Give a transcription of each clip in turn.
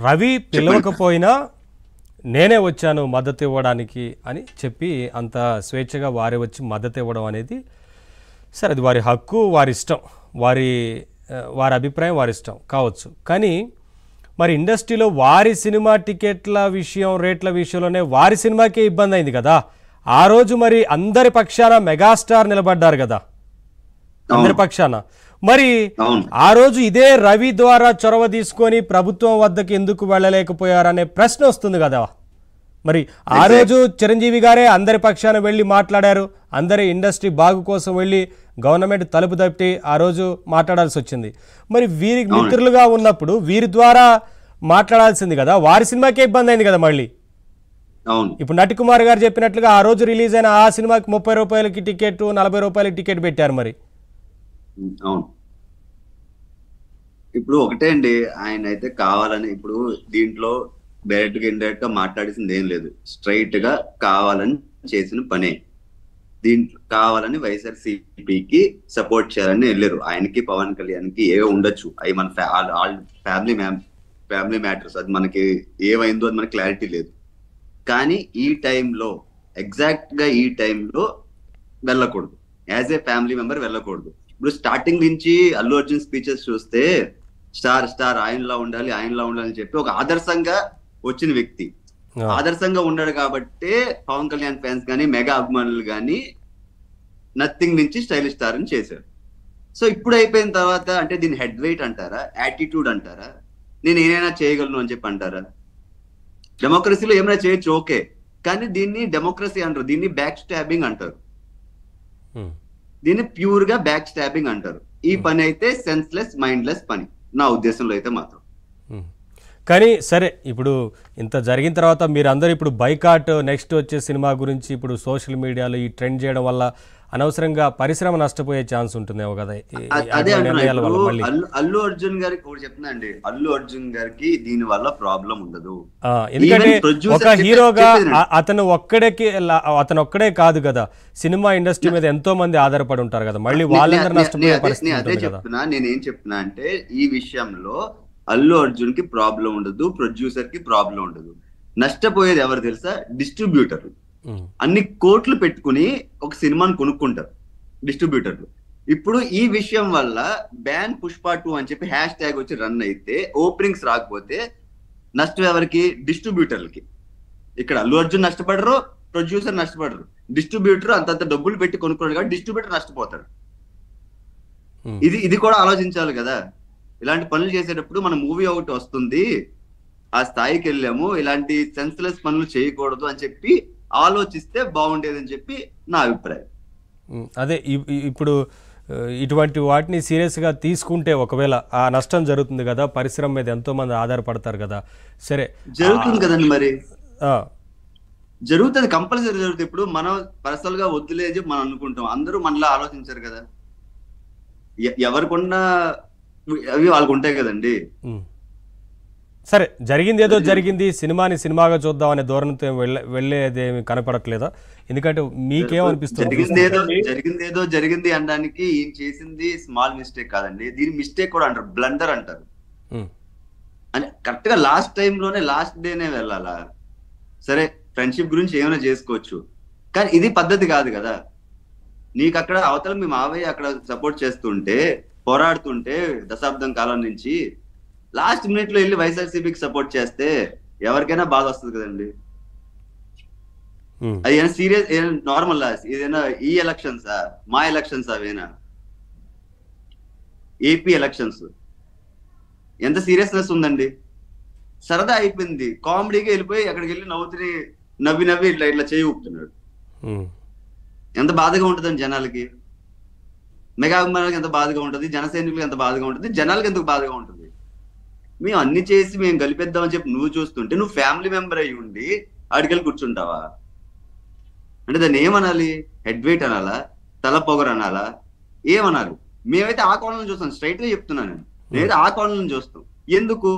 రవి పిలవకపోయినా నేనే వచ్చాను మద్దతు ఇవ్వడానికి అని చెప్పి అంత స్వేచ్ఛగా వారి వచ్చి మద్దతు ఇవ్వడం అనేది సరే అది వారి హక్కు, వారి ఇష్టం, వారి అభిప్రాయం, వారి ఇష్టం కావచ్చు. కానీ మరి ఇండస్ట్రీలో వారి సినిమా టికెట్ల విషయం, రేట్ల విషయంలోనే వారి సినిమాకే ఇబ్బంది అయింది కదా. ఆ రోజు మరి అందరి పక్షాన మెగాస్టార్ నిలబడ్డారు కదా, అందరి పక్షాన. మరి ఆ రోజు ఇదే రవి ద్వారా చొరవ తీసుకొని ప్రభుత్వం వద్దకు ఎందుకు వెళ్ళలేకపోయారనే ప్రశ్న వస్తుంది కదా. మరి ఆ రోజు చిరంజీవి గారే అందరి పక్షాన వెళ్ళి మాట్లాడారు, అందరి ఇండస్ట్రీ బాగు కోసం వెళ్ళి గవర్నమెంట్ తలుపు తప్పి ఆ రోజు మాట్లాడాల్సి వచ్చింది. మరి వీరి మిత్రులుగా ఉన్నప్పుడు వీరి ద్వారా మాట్లాడాల్సింది కదా, వారి సినిమాకే ఇబ్బంది అయింది కదా మళ్ళీ. ఇప్పుడు నటికుమార్ గారు చెప్పినట్లుగా ఆ రోజు రిలీజ్ అయిన ఆ సినిమాకి 30 రూపాయలకి టికెట్, 40 రూపాయలకి టికెట్ పెట్టారు. మరి అవును, ఇప్పుడు ఒకటే అండి, ఆయన అయితే కావాలని ఇప్పుడు దీంట్లో డైరెక్ట్ గా ఇండైరెక్ట్ గా మాట్లాడేసింది ఏం లేదు, స్ట్రైట్ గా కావాలని చేసిన పనే. దీంట్లో కావాలని వైఎస్ఆర్సీపీకి సపోర్ట్ చేయాలని వెళ్ళారు. ఆయనకి పవన్ కళ్యాణ్ కి ఏవో ఉండొచ్చు, అవి మన ఫ్యామిలీ మ్యాటర్స్, అది మనకి ఏమైందో అది మనకి క్లారిటీ లేదు. కానీ ఈ టైంలో ఎగ్జాక్ట్ గా ఈ టైంలో వెళ్ళకూడదు, యాజ్ ఏ ఫ్యామిలీ మెంబర్ వెళ్ళకూడదు. ఇప్పుడు స్టార్టింగ్ నుంచి అల్లు అర్జున్ స్పీచెస్ చూస్తే స్టార్ ఆయనలా ఉండాలి అని చెప్పి ఒక ఆదర్శంగా వచ్చిన వ్యక్తి, ఆదర్శంగా ఉన్నాడు కాబట్టి పవన్ కళ్యాణ్ ఫ్యాన్స్ కానీ మెగా అభిమానులు కానీ నథింగ్ నుంచి స్టైలిష్ స్టార్ అని చేశారు. సో ఇప్పుడు అయిపోయిన తర్వాత అంటే దీన్ని హెడ్ వెయిట్ అంటారా, యాటిట్యూడ్ అంటారా, నేను ఏమైనా చేయగలను అని చెప్పి అంటారా? డెమోక్రసీలో ఏమైనా చేయొచ్చు, ఓకే, కానీ దీన్ని డెమోక్రసీ అంటారు, దీన్ని బ్యాక్ స్టాబింగ్ అంటారు, దీన్ని ప్యూర్ గా బ్యాక్ స్టాబింగ్ అంటారు. ఈ పని అయితే సెన్స్లెస్, మైండ్లెస్ పని నా ఉద్దేశంలో అయితే మాత్రం. కానీ సరే, ఇప్పుడు ఇంత జరిగిన తర్వాత మీరందరూ ఇప్పుడు బైకాట్ నెక్స్ట్ వచ్చే సినిమా గురించి ఇప్పుడు సోషల్ మీడియాలో ఈ ట్రెండ్ చేయడం వల్ల అనవసరంగా పరిశ్రమ నష్టపోయే ఛాన్స్ ఉంటుందేమో కదా. అదే అల్లు అర్జున్ గారికి ఒకటి చెప్తున్నా అండి, అల్లు అర్జున్ గారికి దీని వల్ల ప్రాబ్లం ఉండదు. ఎందుకంటే ఒక హీరోగా అతను ఒక్కడే కాదు కదా, సినిమా ఇండస్ట్రీ మీద ఎంతో మంది ఆధారపడి ఉంటారు కదా, మళ్ళీ వాళ్ళందరూ నష్టపోయే పరిస్థితి. అదే చెప్తున్నా, నేనేం చెప్తున్నా అంటే ఈ విషయంలో అల్లు అర్జున్ కి ప్రాబ్లం ఉండదు, ప్రొడ్యూసర్ కి ప్రాబ్లం ఉండదు. నష్టపోయేది ఎవరు తెలుసా? డిస్ట్రిబ్యూటర్లు. అన్ని కోట్లు పెట్టుకుని ఒక సినిమాని కొనుక్కుంటారు డిస్ట్రిబ్యూటర్లు. ఇప్పుడు ఈ విషయం వల్ల బ్యాన్ పుష్ప 2 అని చెప్పి హ్యాష్ ట్యాగ్ వచ్చి రన్ అయితే ఓపెనింగ్స్ రాకపోతే నష్టం ఎవరికి? డిస్ట్రిబ్యూటర్లకి. ఇక్కడ అల్లు అర్జున్ నష్టపడరు, ప్రొడ్యూసర్ నష్టపడరు, డిస్ట్రిబ్యూటర్ అంతంత డబ్బులు పెట్టి కొనుక్కున్నాడు కాబట్టి డిస్ట్రిబ్యూటర్ నష్టపోతాడు. ఇది కూడా ఆలోచించాలి కదా. ఇలాంటి పనులు చేసేటప్పుడు మన మూవీ ఒకటి వస్తుంది, ఆ స్థాయికి వెళ్ళాము, ఇలాంటి సెన్స్లెస్ పనులు చేయకూడదు అని చెప్పి ఆలోచిస్తే బాగుండేదని చెప్పి నా అభిప్రాయం. అదే ఇప్పుడు ఇటువంటి వాటిని సీరియస్గా తీసుకుంటే ఒకవేళ ఆ నష్టం జరుగుతుంది కదా, పరిశ్రమ మీద ఎంతో మంది ఆధారపడతారు కదా. సరే, జరుగుతుంది కదండి, మరి జరుగుతుంది, కంపల్సరీ జరుగుతుంది. ఇప్పుడు మనం పర్సనల్ గా వద్దులేదు మనం అనుకుంటాం, అందరూ మనలా ఆలోచించారు కదా, ఎవరికున్న అవి వాళ్ళకు ఉంటాయి కదండి. సరే, జరిగింది ఏదో జరిగింది, సినిమాని సినిమాగా చూద్దాం అనే ధోరణితో వెళ్ళేదేమి కనపడట్లేదా? ఎందుకంటే మీకేమనిపిస్తుంది? జరిగింది అనడానికి ఈయన చేసింది స్మాల్ మిస్టేక్ కాదండి, దీని మిస్టేక్ కూడా అంటారు, బ్లండర్ అంటారు. అంటే కరెక్ట్ గా లాస్ట్ టైంలోనే లాస్ట్ డేనే వెళ్ళాలా? సరే, ఫ్రెండ్షిప్ గురించి ఏమైనా చేసుకోవచ్చు, కానీ ఇది పద్ధతి కాదు కదా. నీకు అక్కడ అవతల మీ మావయ్య అక్కడ సపోర్ట్ చేస్తుంటే, పోరాడుతుంటే దశాబ్దం కాలం నుంచి, లాస్ట్ మినిట్ లో వెళ్ళి వైఎస్ఆర్సీపీకి సపోర్ట్ చేస్తే ఎవరికైనా బాధ వస్తుంది కదండి. అది ఏమైనా సీరియస్, నార్మల్ ఏదైనా ఈ ఎలక్షన్సా, మా ఎలక్షన్స్ అవేనా? ఏపీ ఎలక్షన్స్ ఎంత సీరియస్నెస్ ఉందండి. సరదా అయిపోయింది, కామెడీగా వెళ్ళిపోయి అక్కడికి వెళ్ళి నవ్వి ఇట్లా చేయి ఊపుతున్నాడు. ఎంత బాధగా ఉంటుందండి జనాలకి, మెగా అభిమానులకి ఎంత బాధగా ఉంటుంది, జన సైనికులకి ఎంత బాధగా ఉంటుంది, జనాలకి ఎందుకు బాధగా ఉంటుంది? మేము అన్ని చేసి మేము కలిపేద్దామని చెప్పి నువ్వు చూస్తుంటే, నువ్వు ఫ్యామిలీ మెంబర్ అయ్యి ఉండి ఆడికెళ్ళి కూర్చుంటావా? అంటే దాన్ని ఏమనాలి? హెడ్ వెయిట్ అనాలా, తల పొగరు అనాలా, ఏమనాలి? మేమైతే ఆ కోణంలో చూస్తాం, స్ట్రైట్ గా చెప్తున్నాను నేనైతే ఆ కోణంలో చూస్తాం. ఎందుకు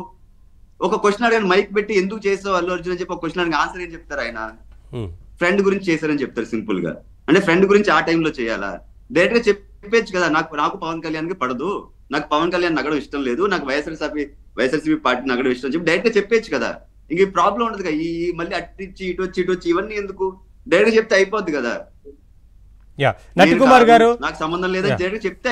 ఒక క్వశ్చన్ అడిగాను మైక్ పెట్టి, ఎందుకు చేసావు అల్లు అర్జున్ అని చెప్పి ఒక క్వశ్చన్ అడిగి ఆన్సర్ ఏం చెప్తారు? ఆయన ఫ్రెండ్ గురించి చేశారని చెప్తారు సింపుల్ గా. అంటే ఫ్రెండ్ గురించి ఆ టైంలో చేయాలా? డైరెక్ట్ గా చెప్పచ్చు కదా, నాకు పవన్ కళ్యాణ్ కి పడదు, నాకు పవన్ కళ్యాణ్ నగడం ఇష్టం లేదు, నాకు వైఎస్ఆర్సీపీ పార్టీ నగడం ఇష్టం అని చెప్పి డైరెక్ట్ గా చెప్పేచ్చు కదా. ఇంక ఈ ప్రాబ్లం ఉండదు కదా, ఈ మళ్ళీ అటు ఇచ్చి ఇటు వచ్చి ఇవన్నీ ఎందుకు, డైరెక్ట్ చెప్తే అయిపోద్ది కదా. నటి కుమార్ గారు నాకు సంబంధం లేదని డైరెక్ట్ చెప్తే